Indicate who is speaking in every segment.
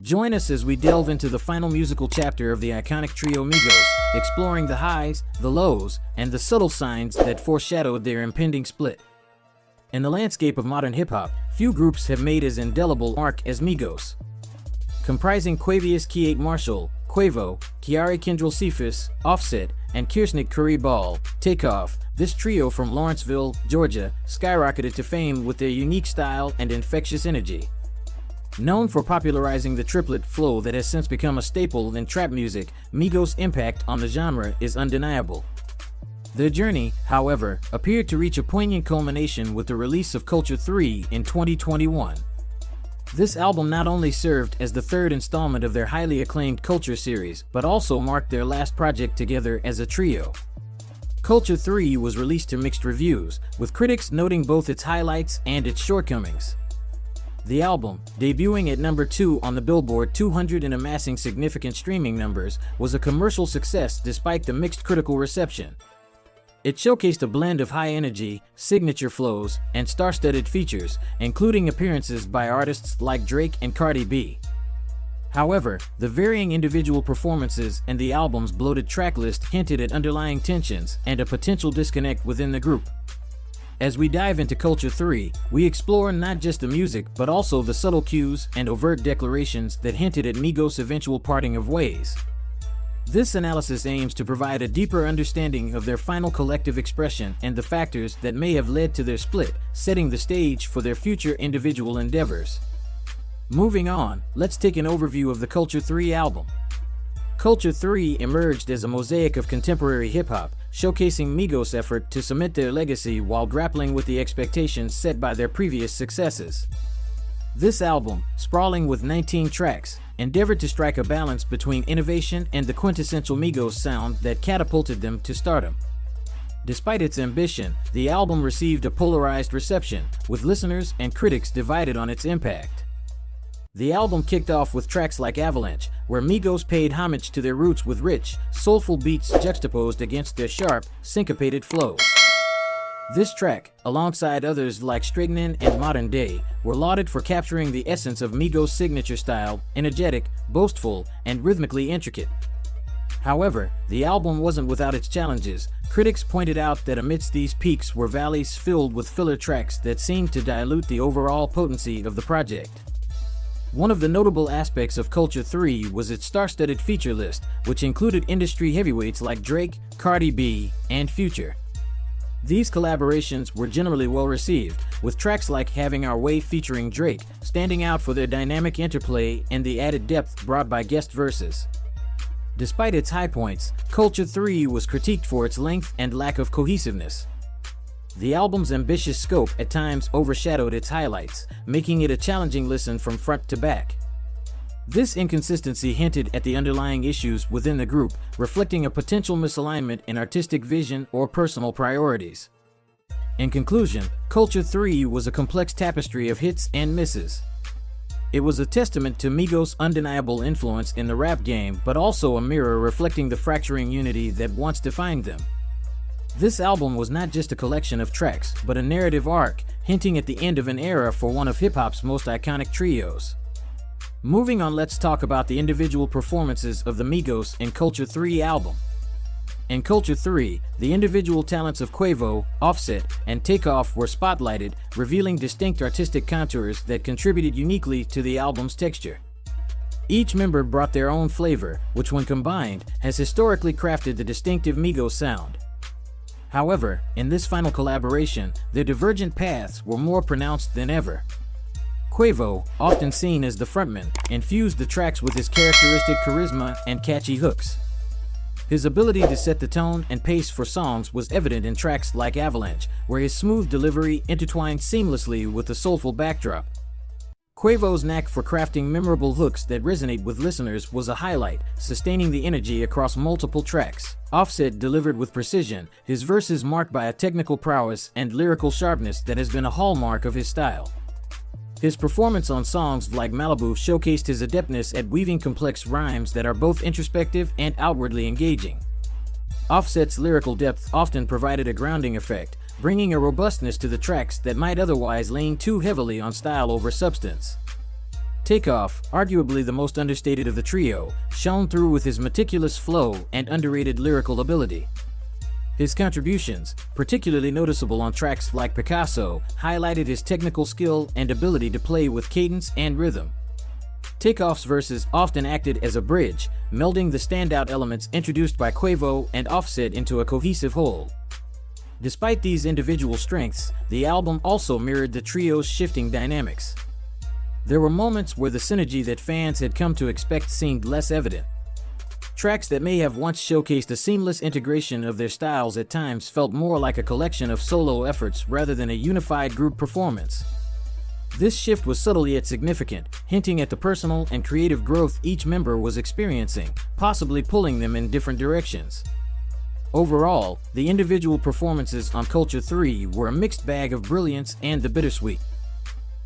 Speaker 1: Join us as we delve into the final musical chapter of the iconic trio Migos, exploring the highs, the lows, and the subtle signs that foreshadowed their impending split. In the landscape of modern hip-hop, few groups have made as indelible mark as Migos. Comprising Quavious K8 Marshall, Quavo, Kiari Kendrell Cephas, Offset, and Kirsnick Curry Ball, Takeoff, this trio from Lawrenceville, Georgia, skyrocketed to fame with their unique style and infectious energy. Known for popularizing the triplet flow that has since become a staple in trap music, Migos' impact on the genre is undeniable. Their journey, however, appeared to reach a poignant culmination with the release of Culture 3 in 2021. This album not only served as the third installment of their highly acclaimed Culture series, but also marked their last project together as a trio. Culture 3 was released to mixed reviews, with critics noting both its highlights and its shortcomings. The album, debuting at number 2 on the Billboard 200 and amassing significant streaming numbers, was a commercial success despite the mixed critical reception. It showcased a blend of high energy, signature flows, and star-studded features, including appearances by artists like Drake and Cardi B. However, the varying individual performances and the album's bloated track list hinted at underlying tensions and a potential disconnect within the group. As we dive into Culture 3, we explore not just the music but also the subtle cues and overt declarations that hinted at Migos' eventual parting of ways. This analysis aims to provide a deeper understanding of their final collective expression and the factors that may have led to their split, setting the stage for their future individual endeavors. Moving on, let's take an overview of the Culture 3 album. Culture 3 emerged as a mosaic of contemporary hip-hop, showcasing Migos' effort to cement their legacy while grappling with the expectations set by their previous successes. This album, sprawling with 19 tracks, endeavored to strike a balance between innovation and the quintessential Migos sound that catapulted them to stardom. Despite its ambition, the album received a polarized reception, with listeners and critics divided on its impact. The album kicked off with tracks like Avalanche, where Migos paid homage to their roots with rich, soulful beats juxtaposed against their sharp, syncopated flows. This track, alongside others like Straightenin' and Modern Day, were lauded for capturing the essence of Migos' signature style, energetic, boastful, and rhythmically intricate. However, the album wasn't without its challenges. Critics pointed out that amidst these peaks were valleys filled with filler tracks that seemed to dilute the overall potency of the project. One of the notable aspects of Culture 3 was its star-studded feature list, which included industry heavyweights like Drake, Cardi B, and Future. These collaborations were generally well received, with tracks like Having Our Way featuring Drake standing out for their dynamic interplay and the added depth brought by guest verses. Despite its high points, Culture 3 was critiqued for its length and lack of cohesiveness. The album's ambitious scope at times overshadowed its highlights, making it a challenging listen from front to back. This inconsistency hinted at the underlying issues within the group, reflecting a potential misalignment in artistic vision or personal priorities. In conclusion, Culture 3 was a complex tapestry of hits and misses. It was a testament to Migos' undeniable influence in the rap game, but also a mirror reflecting the fracturing unity that once defined them. This album was not just a collection of tracks, but a narrative arc, hinting at the end of an era for one of hip-hop's most iconic trios. Moving on, let's talk about the individual performances of the Migos in Culture 3 album. In Culture 3, the individual talents of Quavo, Offset, and Takeoff were spotlighted, revealing distinct artistic contours that contributed uniquely to the album's texture. Each member brought their own flavor, which when combined, has historically crafted the distinctive Migos sound. However, in this final collaboration, their divergent paths were more pronounced than ever. Quavo, often seen as the frontman, infused the tracks with his characteristic charisma and catchy hooks. His ability to set the tone and pace for songs was evident in tracks like Avalanche, where his smooth delivery intertwined seamlessly with the soulful backdrop. Quavo's knack for crafting memorable hooks that resonate with listeners was a highlight, sustaining the energy across multiple tracks. Offset delivered with precision, his verses marked by a technical prowess and lyrical sharpness that has been a hallmark of his style. His performance on songs like Malibu showcased his adeptness at weaving complex rhymes that are both introspective and outwardly engaging. Offset's lyrical depth often provided a grounding effect, bringing a robustness to the tracks that might otherwise lean too heavily on style over substance. Takeoff, arguably the most understated of the trio, shone through with his meticulous flow and underrated lyrical ability. His contributions, particularly noticeable on tracks like Picasso, highlighted his technical skill and ability to play with cadence and rhythm. Takeoff's verses often acted as a bridge, melding the standout elements introduced by Quavo and Offset into a cohesive whole. Despite these individual strengths, the album also mirrored the trio's shifting dynamics. There were moments where the synergy that fans had come to expect seemed less evident. Tracks that may have once showcased a seamless integration of their styles at times felt more like a collection of solo efforts rather than a unified group performance. This shift was subtle yet significant, hinting at the personal and creative growth each member was experiencing, possibly pulling them in different directions. Overall, the individual performances on Culture 3 were a mixed bag of brilliance and the bittersweet.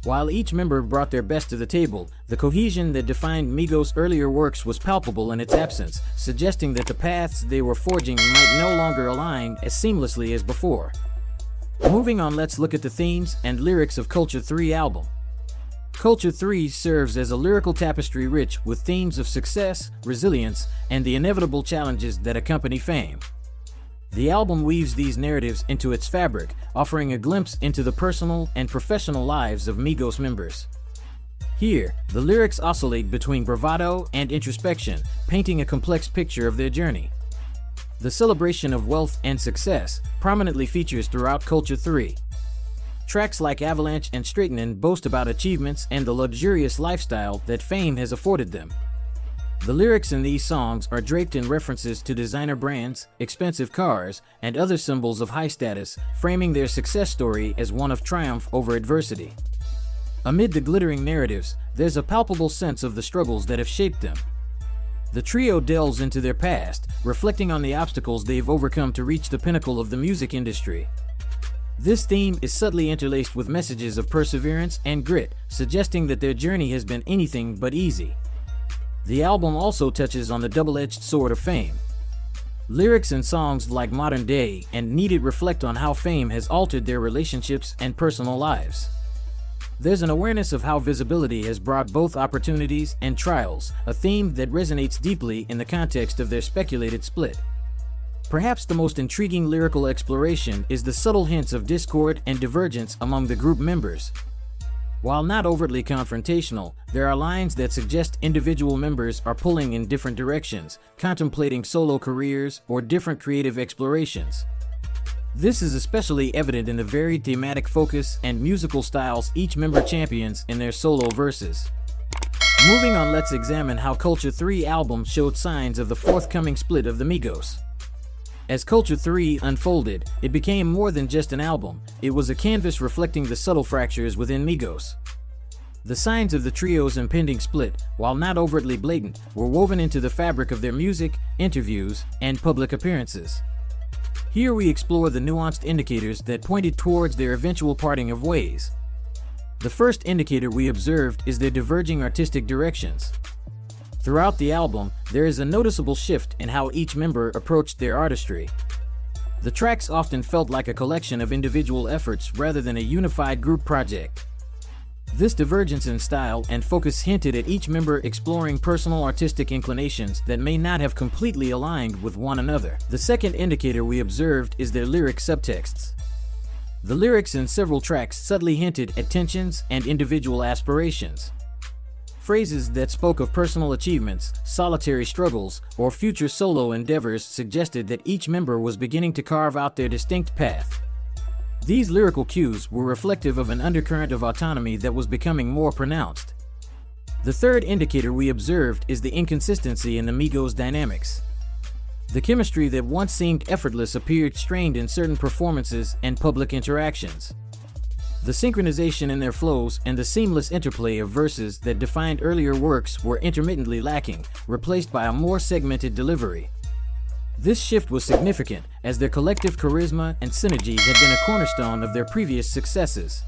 Speaker 1: While each member brought their best to the table, the cohesion that defined Migos' earlier works was palpable in its absence, suggesting that the paths they were forging might no longer align as seamlessly as before. Moving on, let's look at the themes and lyrics of Culture 3 album. Culture 3 serves as a lyrical tapestry rich with themes of success, resilience, and the inevitable challenges that accompany fame. The album weaves these narratives into its fabric, offering a glimpse into the personal and professional lives of Migos members. Here, the lyrics oscillate between bravado and introspection, painting a complex picture of their journey. The celebration of wealth and success prominently features throughout Culture 3. Tracks like Avalanche and Straightenin' boast about achievements and the luxurious lifestyle that fame has afforded them. The lyrics in these songs are draped in references to designer brands, expensive cars, and other symbols of high status, framing their success story as one of triumph over adversity. Amid the glittering narratives, there's a palpable sense of the struggles that have shaped them. The trio delves into their past, reflecting on the obstacles they've overcome to reach the pinnacle of the music industry. This theme is subtly interlaced with messages of perseverance and grit, suggesting that their journey has been anything but easy. The album also touches on the double-edged sword of fame. Lyrics in songs like Modern Day and Needed reflect on how fame has altered their relationships and personal lives. There's an awareness of how visibility has brought both opportunities and trials, a theme that resonates deeply in the context of their speculated split. Perhaps the most intriguing lyrical exploration is the subtle hints of discord and divergence among the group members. While not overtly confrontational, there are lines that suggest individual members are pulling in different directions, contemplating solo careers or different creative explorations. This is especially evident in the varied thematic focus and musical styles each member champions in their solo verses. Moving on, let's examine how Culture 3 album showed signs of the forthcoming split of the Migos. As Culture 3 unfolded, it became more than just an album, it was a canvas reflecting the subtle fractures within Migos. The signs of the trio's impending split, while not overtly blatant, were woven into the fabric of their music, interviews, and public appearances. Here we explore the nuanced indicators that pointed towards their eventual parting of ways. The first indicator we observed is their diverging artistic directions. Throughout the album, there is a noticeable shift in how each member approached their artistry. The tracks often felt like a collection of individual efforts rather than a unified group project. This divergence in style and focus hinted at each member exploring personal artistic inclinations that may not have completely aligned with one another. The second indicator we observed is their lyric subtexts. The lyrics in several tracks subtly hinted at tensions and individual aspirations. Phrases that spoke of personal achievements, solitary struggles, or future solo endeavors suggested that each member was beginning to carve out their distinct path. These lyrical cues were reflective of an undercurrent of autonomy that was becoming more pronounced. The third indicator we observed is the inconsistency in the Migos' dynamics. The chemistry that once seemed effortless appeared strained in certain performances and public interactions. The synchronization in their flows and the seamless interplay of verses that defined earlier works were intermittently lacking, replaced by a more segmented delivery. This shift was significant, as their collective charisma and synergy had been a cornerstone of their previous successes.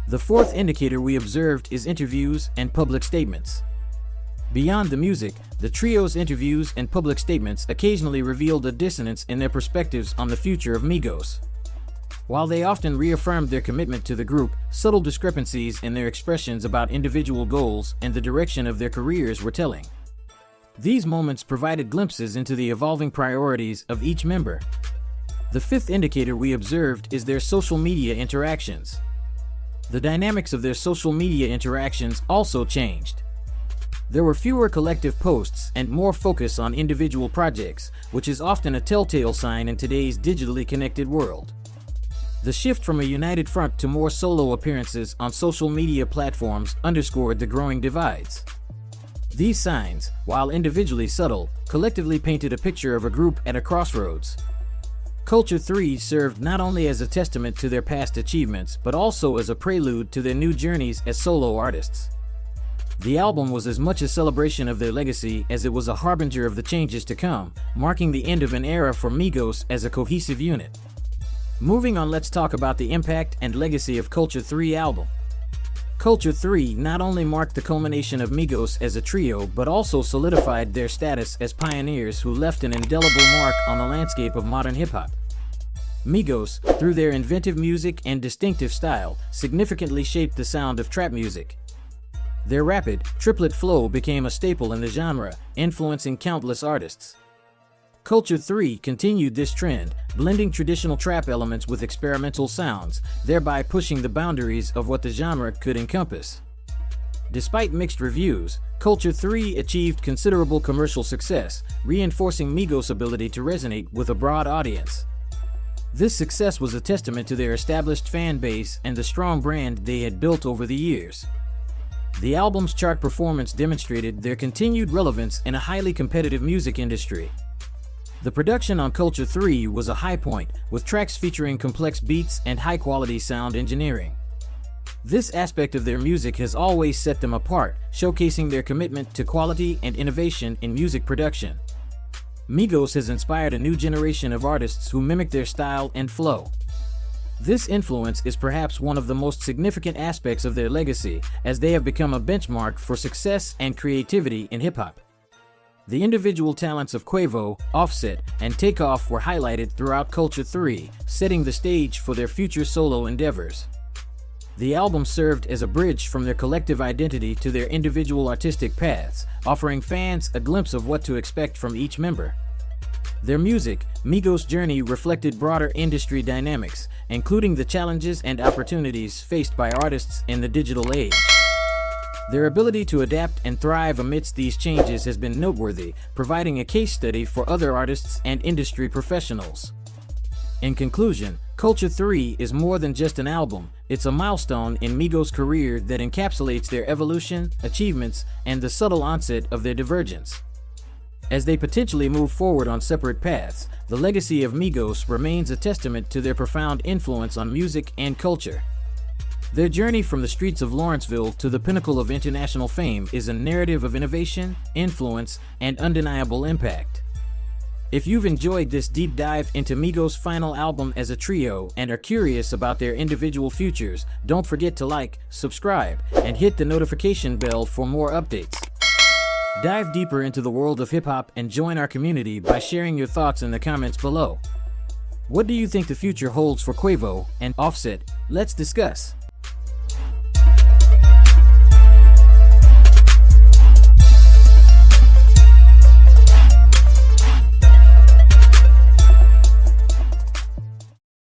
Speaker 1: The fourth indicator we observed is interviews and public statements. Beyond the music, the trio's interviews and public statements occasionally revealed a dissonance in their perspectives on the future of Migos. While they often reaffirmed their commitment to the group, subtle discrepancies in their expressions about individual goals and the direction of their careers were telling. These moments provided glimpses into the evolving priorities of each member. The fifth indicator we observed is their social media interactions. The dynamics of their social media interactions also changed. There were fewer collective posts and more focus on individual projects, which is often a telltale sign in today's digitally connected world. The shift from a united front to more solo appearances on social media platforms underscored the growing divides. These signs, while individually subtle, collectively painted a picture of a group at a crossroads. Culture 3 served not only as a testament to their past achievements, but also as a prelude to their new journeys as solo artists. The album was as much a celebration of their legacy as it was a harbinger of the changes to come, marking the end of an era for Migos as a cohesive unit. Moving on, let's talk about the impact and legacy of Culture 3 album. Culture 3 not only marked the culmination of Migos as a trio, but also solidified their status as pioneers who left an indelible mark on the landscape of modern hip-hop. Migos, through their inventive music and distinctive style, significantly shaped the sound of trap music. Their rapid, triplet flow became a staple in the genre, influencing countless artists. Culture 3 continued this trend, blending traditional trap elements with experimental sounds, thereby pushing the boundaries of what the genre could encompass. Despite mixed reviews, Culture 3 achieved considerable commercial success, reinforcing Migos' ability to resonate with a broad audience. This success was a testament to their established fan base and the strong brand they had built over the years. The album's chart performance demonstrated their continued relevance in a highly competitive music industry. The production on Culture 3 was a high point, with tracks featuring complex beats and high-quality sound engineering. This aspect of their music has always set them apart, showcasing their commitment to quality and innovation in music production. Migos has inspired a new generation of artists who mimic their style and flow. This influence is perhaps one of the most significant aspects of their legacy, as they have become a benchmark for success and creativity in hip-hop. The individual talents of Quavo, Offset, and Takeoff were highlighted throughout Culture 3, setting the stage for their future solo endeavors. The album served as a bridge from their collective identity to their individual artistic paths, offering fans a glimpse of what to expect from each member. Their music, Migos' journey, reflected broader industry dynamics, including the challenges and opportunities faced by artists in the digital age. Their ability to adapt and thrive amidst these changes has been noteworthy, providing a case study for other artists and industry professionals. In conclusion, Culture 3 is more than just an album, it's a milestone in Migos' career that encapsulates their evolution, achievements, and the subtle onset of their divergence. As they potentially move forward on separate paths, the legacy of Migos remains a testament to their profound influence on music and culture. Their journey from the streets of Lawrenceville to the pinnacle of international fame is a narrative of innovation, influence, and undeniable impact. If you've enjoyed this deep dive into Migos' final album as a trio and are curious about their individual futures, don't forget to like, subscribe, and hit the notification bell for more updates. Dive deeper into the world of hip-hop and join our community by sharing your thoughts in the comments below. What do you think the future holds for Quavo and Offset? Let's discuss.